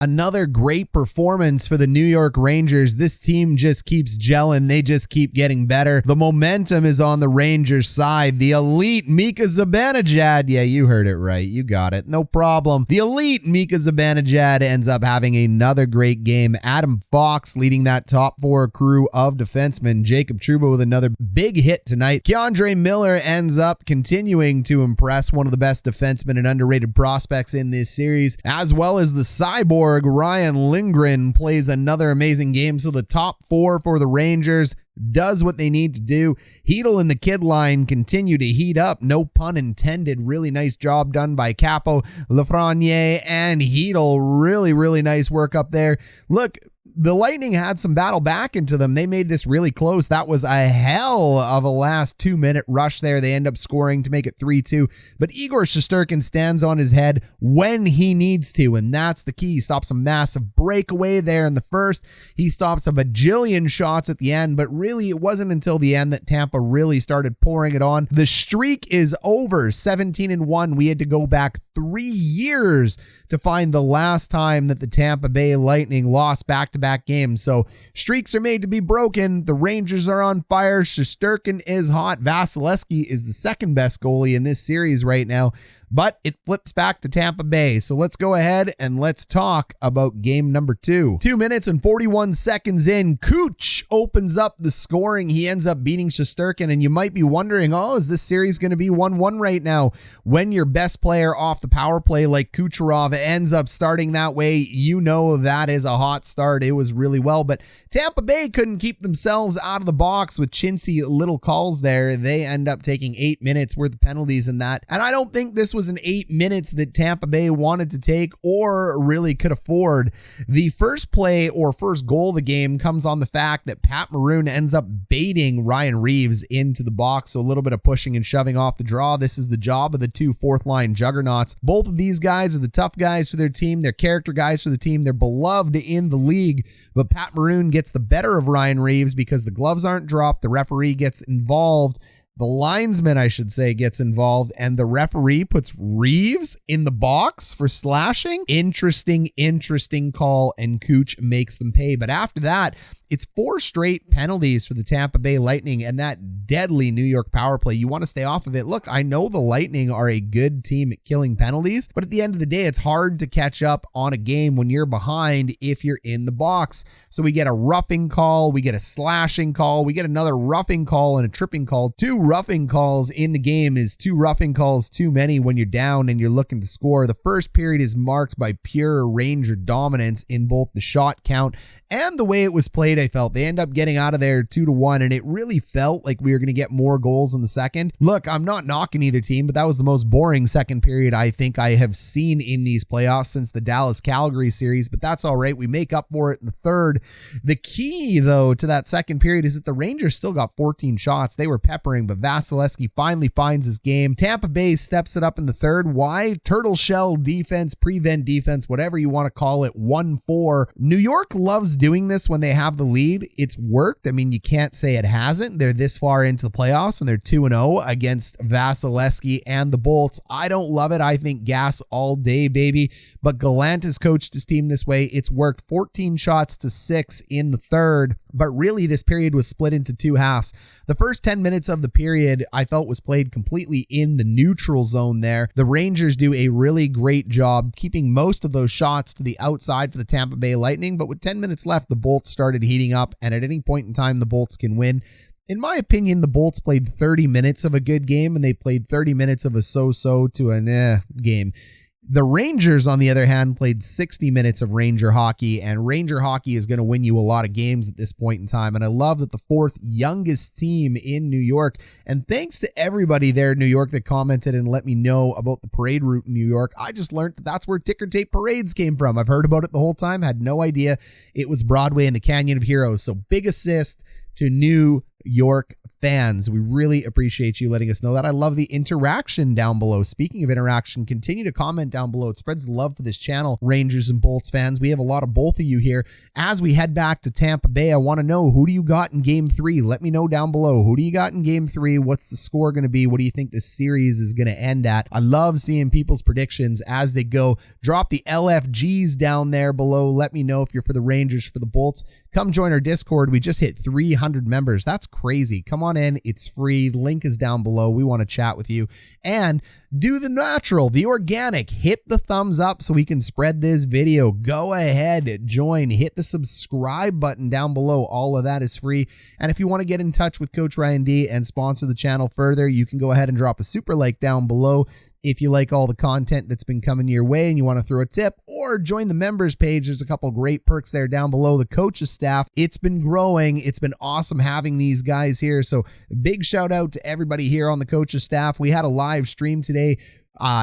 Another great performance for the New York Rangers. This team just keeps gelling. They just keep getting better. The momentum is on the Rangers side. The elite Mika Zabanejab. Yeah, you heard it right. You got it. No problem. The elite Mika Zabanejab ends up having another great game. Adam Fox leading that top four crew of defensemen. Jacob Trouba with another big hit tonight. Andrei Miller ends up continuing to impress, one of the best defensemen and underrated prospects in this series, as well as the cyborg Ryan Lindgren plays another amazing game. So the top four for the Rangers does what they need to do. Chytil and the kid line continue to heat up. No pun intended. Really nice job done by Kappo, Lafrenière, and Chytil. Really nice work up there. Look, the Lightning had some battle back into them. They made this really close. That was a hell of a last 2-minute rush there. They end up scoring to make it 3-2. But Igor Shesterkin stands on his head when he needs to, and that's the key. He stops a massive breakaway there in the first. He stops a bajillion shots at the end, but really it wasn't until the end that Tampa really started pouring it on. The streak is over, 17-1. We had to go back 3 years to find the last time that the Tampa Bay Lightning lost back-to-back games. So streaks are made to be broken. The Rangers are on fire. Shesterkin is hot. Vasilevskiy is the second best goalie in this series right now, but it flips back to Tampa Bay. So let's go ahead and let's talk about game number 2. 2 minutes and 41 seconds in, Kuch opens up the scoring. He ends up beating Shesterkin, and you might be wondering, oh, is this series going to be 1-1 right now? When your best player off the power play like Kucherov ends up starting that way, you know that is a hot start. It was really well, but Tampa Bay couldn't keep themselves out of the box with chintzy little calls there. They end up taking 8 minutes worth of penalties in that, and I don't think this was an 8 minutes that Tampa Bay wanted to take or really could afford. The first play or first goal of the game comes on the fact that Pat Maroon ends up baiting Ryan Reeves into the box, so a little bit of pushing and shoving off the draw. This is the job of the two fourth line juggernauts. Both of these guys are the tough guys for their team. They're character guys for the team. They're beloved in the league, but Pat Maroon gets the better of Ryan Reeves because the gloves aren't dropped. The referee gets involved. The linesman, I should say, gets involved, and the referee puts Reeves in the box for slashing. Interesting call, and Kuch makes them pay. But after that, it's 4 straight penalties for the Tampa Bay Lightning and that deadly New York power play. You want to stay off of it. Look, I know the Lightning are a good team at killing penalties, but at the end of the day, it's hard to catch up on a game when you're behind if you're in the box. So we get a roughing call, we get a slashing call, we get another roughing call and a tripping call. 2 roughing calls in the game is 2 roughing calls too many when you're down and you're looking to score. The first period is marked by pure Ranger dominance in both the shot count and the way it was played. I felt they end up getting out of there 2-1, and it really felt like we were going to get more goals in the second. Look, I'm not knocking either team, but that was the most boring second period I think I have seen in these playoffs since the Dallas-Calgary series, but that's all right. We make up for it in the third. The key, though, to that second period is that the Rangers still got 14 shots. They were peppering, but Vasilevskiy finally finds his game. Tampa Bay steps it up in the third. Why? Turtle shell defense, prevent defense, whatever you want to call it, 1-4. New York loves doing this when they have the lead. It's worked. I mean, you can't say it hasn't. They're this far into the playoffs and they're 2-0 against Vasilevskiy and the Bolts. I don't love it. I think gas all day, baby. But Gallant has coached his team this way. It's worked. 14 shots to 6 in the third. But really, this period was split into 2 halves. The first 10 minutes of the period I felt was played completely in the neutral zone there. The Rangers do a really great job keeping most of those shots to the outside for the Tampa Bay Lightning. But with 10 minutes left, the Bolts started heating up, and at any point in time, the Bolts can win. In my opinion, the Bolts played 30 minutes of a good game, and they played 30 minutes of a so-so to a game. The Rangers, on the other hand, played 60 minutes of Ranger hockey, and Ranger hockey is going to win you a lot of games at this point in time. And I love that the 4th youngest team in New York, and thanks to everybody there in New York that commented and let me know about the parade route in New York. I just learned that that's where ticker tape parades came from. I've heard about it the whole time, had no idea it was Broadway and the Canyon of Heroes. So big assist to New York fans. We really appreciate you letting us know that. I love the interaction down below. Speaking of interaction, continue to comment down below. It spreads the love for this channel, Rangers and Bolts fans. We have a lot of both of you here. As we head back to Tampa Bay, I want to know, who do you got in Game 3? Let me know down below. Who do you got in Game 3? What's the score going to be? What do you think this series is going to end at? I love seeing people's predictions as they go. Drop the LFGs down there below. Let me know if you're for the Rangers, for the Bolts. Come join our Discord. We just hit 300 members. That's crazy. Come on in. It's free. The link is down below. We want to chat with you. And do the natural, the organic. Hit the thumbs up so we can spread this video. Go ahead, join, hit the subscribe button down below. All of that is free. And if you want to get in touch with Coach Ryan D and sponsor the channel further, you can go ahead and drop a super like down below. If you like all the content that's been coming your way and you want to throw a tip, or join the members page, there's a couple great perks there down below. The coaches staff, it's been growing. It's been awesome having these guys here. So big shout out to everybody here on the coaches staff. We had a live stream today.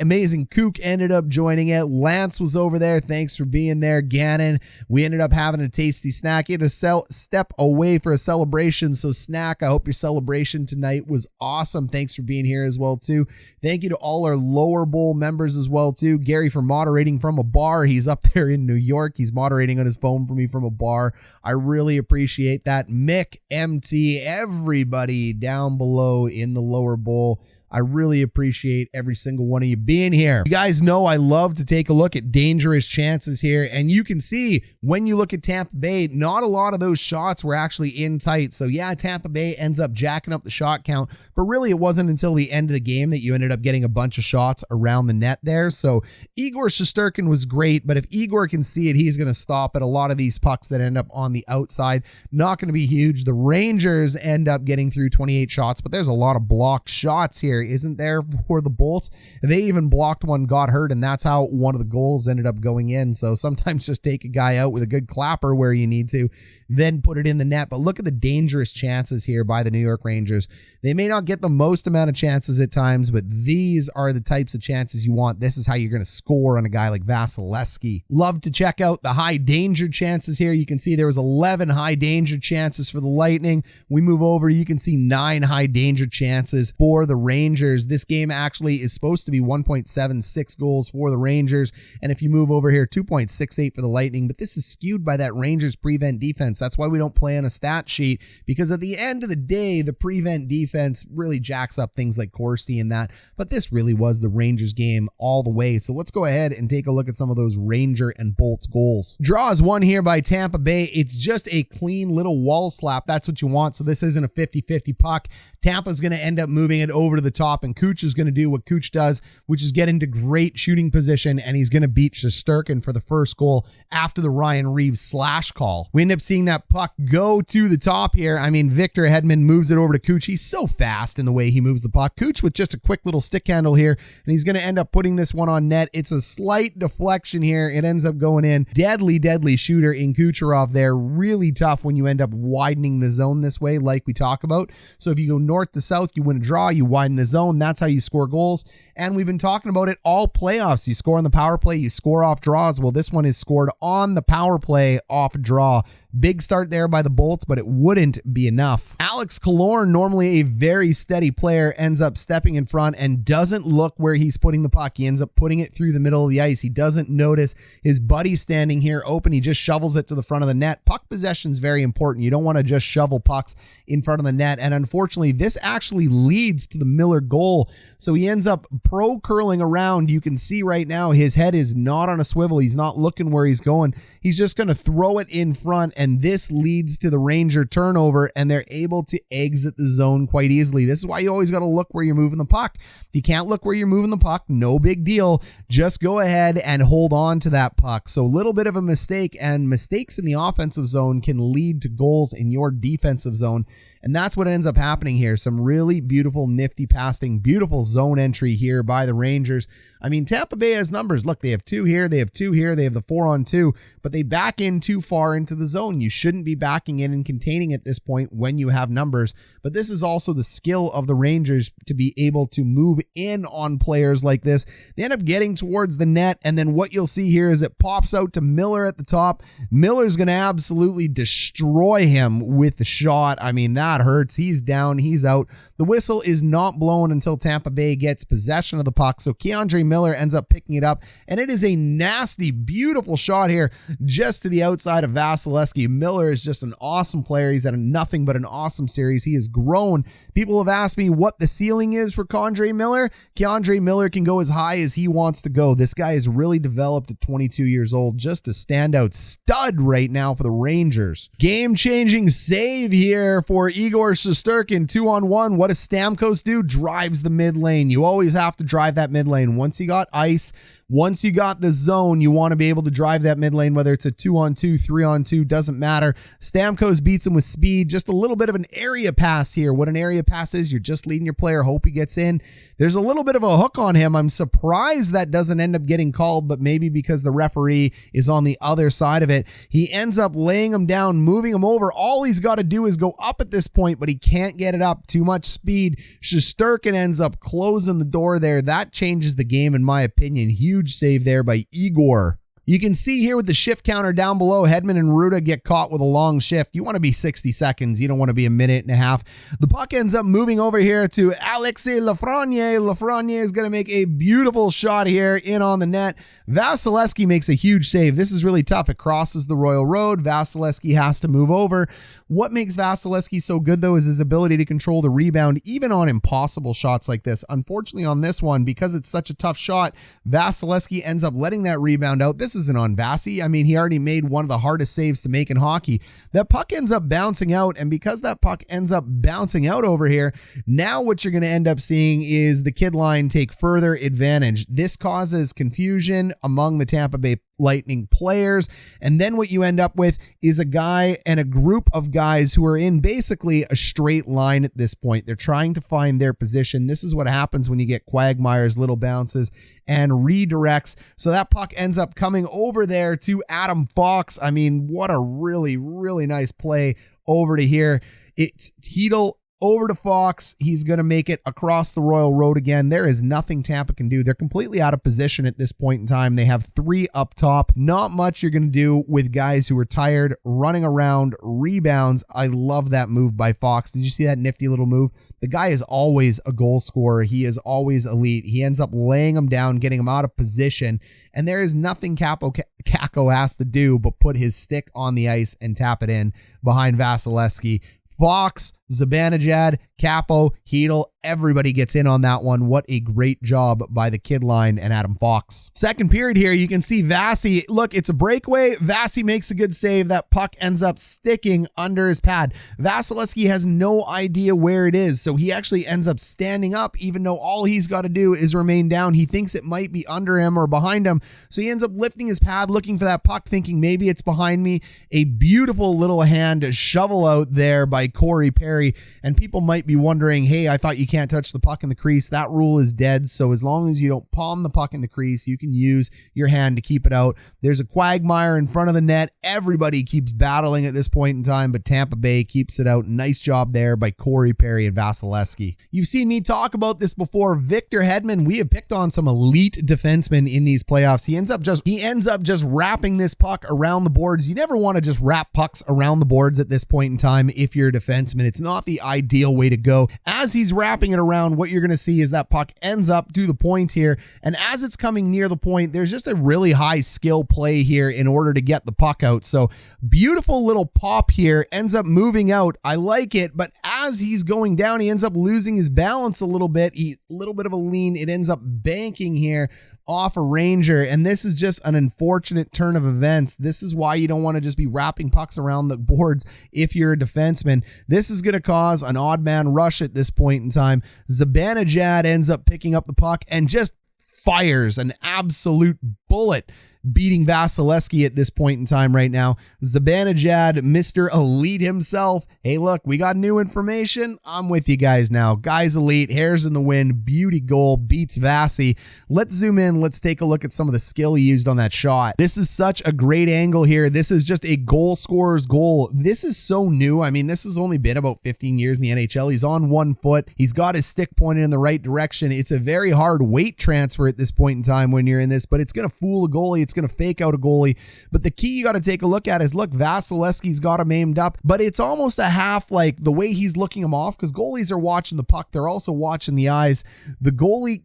Amazing Kook ended up joining it. Lance was over there. Thanks for being there. Gannon, we ended up having a tasty snack. You had to step away for a celebration. So Snack, I hope your celebration tonight was awesome. Thanks for being here as well too. Thank you to all our lower bowl members as well too. Gary for moderating from a bar. He's up there in New York. He's moderating on his phone for me from a bar. I really appreciate that. Mick, MT, everybody down below in the lower bowl. I really appreciate every single one of you being here. You guys know I love to take a look at dangerous chances here, and you can see when you look at Tampa Bay, not a lot of those shots were actually in tight. So yeah, Tampa Bay ends up jacking up the shot count, but really it wasn't until the end of the game that you ended up getting a bunch of shots around the net there. So Igor Shesterkin was great, but if Igor can see it, he's going to stop it. A lot of these pucks that end up on the outside, not going to be huge. The Rangers end up getting through 28 shots, but there's a lot of blocked shots here, isn't there, for the Bolts? They even blocked one, got hurt, and that's how one of the goals ended up going in. So sometimes just take a guy out with a good clapper where you need to, then put it in the net. But look at the dangerous chances here by the New York Rangers. They may not get the most amount of chances at times, but these are the types of chances you want. This is how you're going to score on a guy like Vasilevskiy. Love to check out the high danger chances here. You can see there was 11 high danger chances for the Lightning. We move over, you can see 9 high danger chances for the Rangers. This game actually is supposed to be 1.76 goals for the Rangers. And if you move over here, 2.68 for the Lightning. But this is skewed by that Rangers prevent defense. That's why we don't play on a stat sheet, because at the end of the day, the prevent defense really jacks up things like Corsi and that. But this really was the Rangers game all the way. So let's go ahead and take a look at some of those Ranger and Bolts goals. Draw is won here by Tampa Bay. It's just a clean little wall slap. That's what you want. So this isn't a 50-50 puck. Tampa's going to end up moving it over to the top, and Cooch is going to do what Cooch does, which is get into great shooting position, and he's going to beat Shesterkin for the first goal after the Ryan Reeves slash call. We end up seeing that puck go to the top here. I mean, Victor Hedman moves it over to Cooch. He's so fast in the way he moves the puck. Cooch with just a quick little stick handle here, and he's going to end up putting this one on net. It's a slight deflection here. It ends up going in. Deadly, deadly shooter in Kucherov there. Really tough when you end up widening the zone this way, like we talk about. So if you go north to south, you win a draw, you widen the zone. That's how you score goals. And we've been talking about it all playoffs. You score on the power play, you score off draws. Well, this one is scored on the power play off draw. Big start there by the Bolts, but it wouldn't be enough. Alex Killorn, normally a very steady player, ends up stepping in front and doesn't look where he's putting the puck. He ends up putting it through the middle of the ice. He doesn't notice his buddy standing here open. He just shovels it to the front of the net. Puck possession is very important. You don't want to just shovel pucks in front of the net. And unfortunately, this actually leads to the Miller goal. So he ends up pro-curling around. You can see right now his head is not on a swivel. He's not looking where he's going. He's just going to throw it in front, and this leads to the Ranger turnover, and they're able to exit the zone quite easily. This is why you always got to look where you're moving the puck. If you can't look where you're moving the puck, no big deal. Just go ahead and hold on to that puck. So a little bit of a mistake, and mistakes in the offensive zone can lead to goals in your defensive zone. And that's what ends up happening here. Some really beautiful, nifty passes fantastic. Beautiful zone entry here by the Rangers. I mean, Tampa Bay has numbers. Look, they have 2 here, they have 2 here, they have the 4-on-2, but they back in too far into the zone. You shouldn't be backing in and containing at this point when you have numbers, but this is also the skill of the Rangers to be able to move in on players like this. They end up getting towards the net, and then what you'll see here is it pops out to Miller at the top. Miller's going to absolutely destroy him with the shot. I mean, that hurts. He's down, he's out. The whistle is not blown until Tampa Bay gets possession of the puck, so Andrei Miller ends up picking it up, and it is a nasty, beautiful shot here just to the outside of Vasilevskiy. Miller is just an awesome player. He's had nothing but an awesome series. He has grown. People have asked me what the ceiling is for Andrei Miller. Andrei Miller can go as high as he wants to go. This guy is really developed at 22 years old. Just a standout stud right now for the Rangers. Game-changing save here for Igor Shesterkin, 2-on-1. What does Stamkos do? Drives the mid lane. You always have to drive that mid lane. Once you got ice, once you got the zone, you want to be able to drive that mid lane, whether it's a 2-on-2, 3-on-2, doesn't matter. Stamkos beats him with speed. Just a little bit of an area pass here. What an area pass is, you're just leading your player, hope he gets in. There's a little bit of a hook on him. I'm surprised that doesn't end up getting called, but maybe because the referee is on the other side of it. He ends up laying him down, moving him over. All he's got to do is go up at this point, but he can't get it up. Too much speed. Shesterkin ends up closing the door there. That changes the game, in my opinion. Huge save there by Igor. You can see here with the shift counter down below, Hedman and Ruda get caught with a long shift. You want to be 60 seconds. You don't want to be a minute and a half. The puck ends up moving over here to Alexis Lafrenière. Lafrenière is going to make a beautiful shot here in on the net. Vasilevskiy makes a huge save. This is really tough. It crosses the Royal Road. Vasilevskiy has to move over. What makes Vasilevskiy so good, though, is his ability to control the rebound, even on impossible shots like this. Unfortunately, on this one, because it's such a tough shot, Vasilevskiy ends up letting that rebound out. This isn't on Vasi. I mean, he already made one of the hardest saves to make in hockey. That puck ends up bouncing out, and because that puck ends up bouncing out over here, now what you're going to end up seeing is the kid line take further advantage. This causes confusion among the Tampa Bay Lightning players, and then what you end up with is a guy and a group of guys who are in basically a straight line at this point. They're trying to find their position. This is what happens when you get Quagmire's little bounces and redirects. So that puck ends up coming over there to Adam Fox. I mean, what a really, really nice play over to here. It's Chytil over to Fox. He's going to make it across the Royal Road again. There is nothing Tampa can do. They're completely out of position at this point in time. They have 3 up top. Not much you're going to do with guys who are tired, running around, rebounds. I love that move by Fox. Did you see that nifty little move? The guy is always a goal scorer. He is always elite. He ends up laying him down, getting him out of position, and there is nothing Kakko has to do but put his stick on the ice and tap it in behind Vasilevskiy. Fox, Zabanejab, Kappo, Chytil, everybody gets in on that one. What a great job by the kid line and Adam Fox. Second period here, you can see Vasi. Look, it's a breakaway. Vasi makes a good save. That puck ends up sticking under his pad. Vasilevskiy has no idea where it is, so he actually ends up standing up, even though all he's got to do is remain down. He thinks it might be under him or behind him, so he ends up lifting his pad, looking for that puck, thinking maybe it's behind me. A beautiful little hand shovel out there by Corey Perry, and people might be wondering, hey, I thought you can't touch the puck in the crease. That rule is dead, so as long as you don't palm the puck in the crease, you can use your hand to keep it out. There's a Quagmire in front of the net. Everybody keeps battling at this point in time, but Tampa Bay keeps it out. Nice job there by Corey Perry and Vasilevskiy. You've seen me talk about this before. Victor Hedman, we have picked on some elite defensemen in these playoffs. He ends up just wrapping this puck around the boards. You never want to just wrap pucks around the boards at this point in time if you're a defenseman. It's not the ideal way to go. As he's wrapping it around, what you're going to see is that puck ends up to the point here, and as it's coming near the point, there's just a really high skill play here in order to get the puck out. So beautiful little pop here, ends up moving out. I like it, but as he's going down, he ends up losing his balance a little bit. A little bit of a lean. It ends up banking here off a Ranger, and this is just an unfortunate turn of events. This is why you don't want to just be wrapping pucks around the boards if you're a defenseman. This is going to cause an odd man rush at this point in time. Zabanejab ends up picking up the puck and just fires an absolute bullet beating Vasilevskiy at this point in time right now. Zabanejab, Mr. Elite himself. Hey, look, we got new information. I'm with you guys now. Guys elite, hairs in the wind, beauty goal, beats Vasi. Let's zoom in. Let's take a look at some of the skill he used on that shot. This is such a great angle here. This is just a goal scorer's goal. This is so new. I mean, this has only been about 15 years in the NHL. He's on 1 foot. He's got his stick pointed in the right direction. It's a very hard weight transfer at this point in time when you're in this, but it's going to fool a goalie. It's going to fake out a goalie. But the key you got to take a look at is, look, Vasilevskiy's got him aimed up, but it's almost a half like the way he's looking him off, because goalies are watching the puck. They're also watching the eyes. The goalie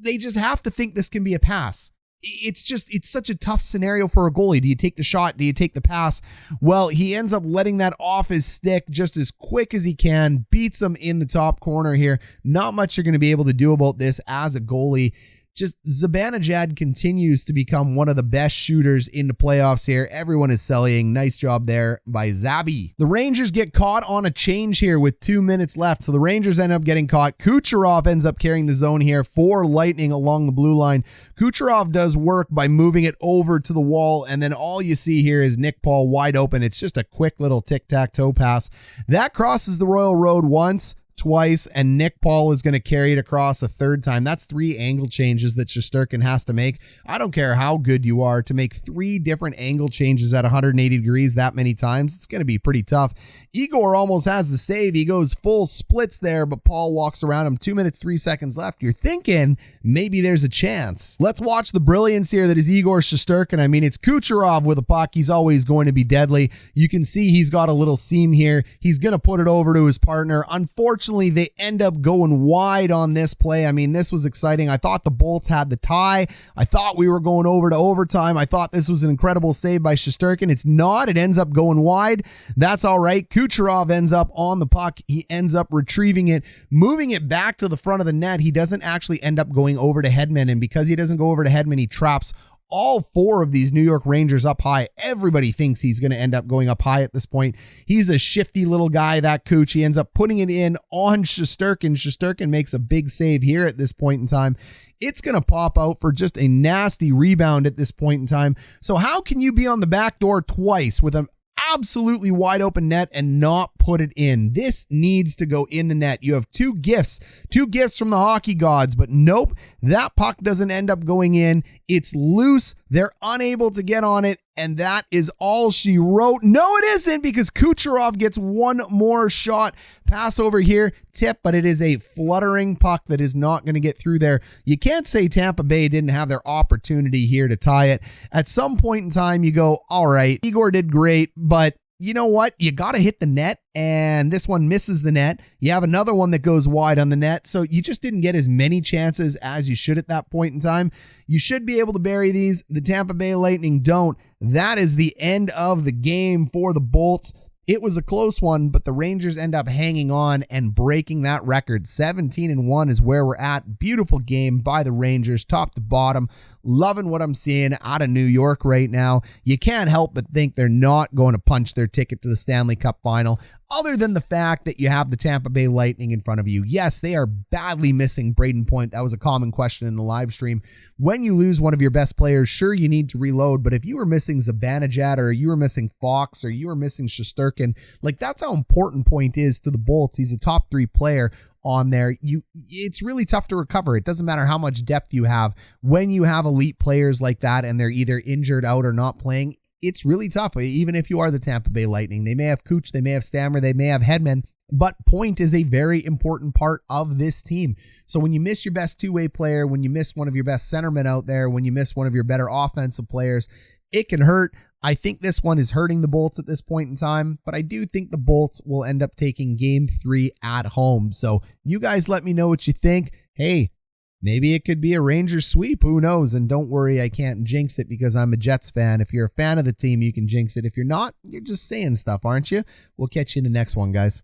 they just have to think this can be a pass. It's such a tough scenario for a goalie. Do you take the shot? Do you take the pass? Well, he ends up letting that off his stick just as quick as he can, beats him in the top corner here. Not much you're going to be able to do about this as a goalie. Just Zabanejab continues to become one of the best shooters in the playoffs here. Everyone is selling. Nice job there by Zabi. The Rangers get caught on a change here with 2 minutes left. So the Rangers end up getting caught. Kucherov ends up carrying the zone here for Lightning along the blue line. Kucherov does work by moving it over to the wall. And then all you see here is Nick Paul wide open. It's just a quick little tic-tac-toe pass. That crosses the Royal Road once, twice, and Nick Paul is going to carry it across a third time. That's 3 angle changes that Shesterkin has to make. I don't care how good you are, to make 3 different angle changes at 180 degrees that many times, it's going to be pretty tough. Igor almost has the save. He goes full splits there, but Paul walks around him. 2 minutes, 3 seconds left. You're thinking maybe there's a chance. Let's watch the brilliance here that is Igor Shesterkin. I mean, it's Kucherov with a puck. He's always going to be deadly. You can see he's got a little seam here. He's going to put it over to his partner. Unfortunately, they end up going wide on this play. I mean, this was exciting. I thought the Bolts had the tie. I thought we were going over to overtime. I thought this was an incredible save by Shesterkin. It's not. It ends up going wide. That's all right. Kucherov ends up on the puck. He ends up retrieving it, moving it back to the front of the net. He doesn't actually end up going over to Hedman, and because he doesn't go over to Hedman, he traps all 4 of these New York Rangers up high. Everybody thinks he's going to end up going up high at this point. He's a shifty little guy, that Cooch. He ends up putting it in on Shesterkin. Shesterkin makes a big save here at this point in time. It's going to pop out for just a nasty rebound at this point in time. So how can you be on the back door twice with an absolutely wide open net and not put it in? This needs to go in the net. You have two gifts from the hockey gods, but nope, that puck doesn't end up going in. It's loose. They're unable to get on it, and that is all she wrote. No, it isn't, because Kucherov gets one more shot. Pass over here, tip, but it is a fluttering puck that is not going to get through there. You can't say Tampa Bay didn't have their opportunity here to tie it. At some point in time, you go, all right, Igor did great, but you know what? You got to hit the net, and this one misses the net. You have another one that goes wide on the net, so you just didn't get as many chances as you should at that point in time. You should be able to bury these. The Tampa Bay Lightning don't. That is the end of the game for the Bolts. It was a close one, but the Rangers end up hanging on and breaking that record. 17-1 is where we're at. Beautiful game by the Rangers, top to bottom. Loving what I'm seeing out of New York right now. You can't help but think they're not going to punch their ticket to the Stanley Cup final, other than the fact that you have the Tampa Bay Lightning in front of you. Yes, they are badly missing Braden Point. That was a common question in the live stream. When you lose one of your best players, sure, you need to reload, but if you were missing Zabanejab, or you were missing Fox, or you were missing Shesterkin, like, that's how important Point is to the Bolts. He's a top 3 player on there. It's really tough to recover. It doesn't matter how much depth you have. When you have elite players like that and they're either injured, out, or not playing, it's really tough. Even if you are the Tampa Bay Lightning, they may have Cooch, they may have Stammer, they may have Hedman, but Point is a very important part of this team. So when you miss your best two-way player, when you miss one of your best centermen out there, when you miss one of your better offensive players, it can hurt. I think this one is hurting the Bolts at this point in time, but I do think the Bolts will end up taking game 3 at home. So you guys let me know what you think. Hey, maybe it could be a Rangers sweep. Who knows? And don't worry, I can't jinx it because I'm a Jets fan. If you're a fan of the team, you can jinx it. If you're not, you're just saying stuff, aren't you? We'll catch you in the next one, guys.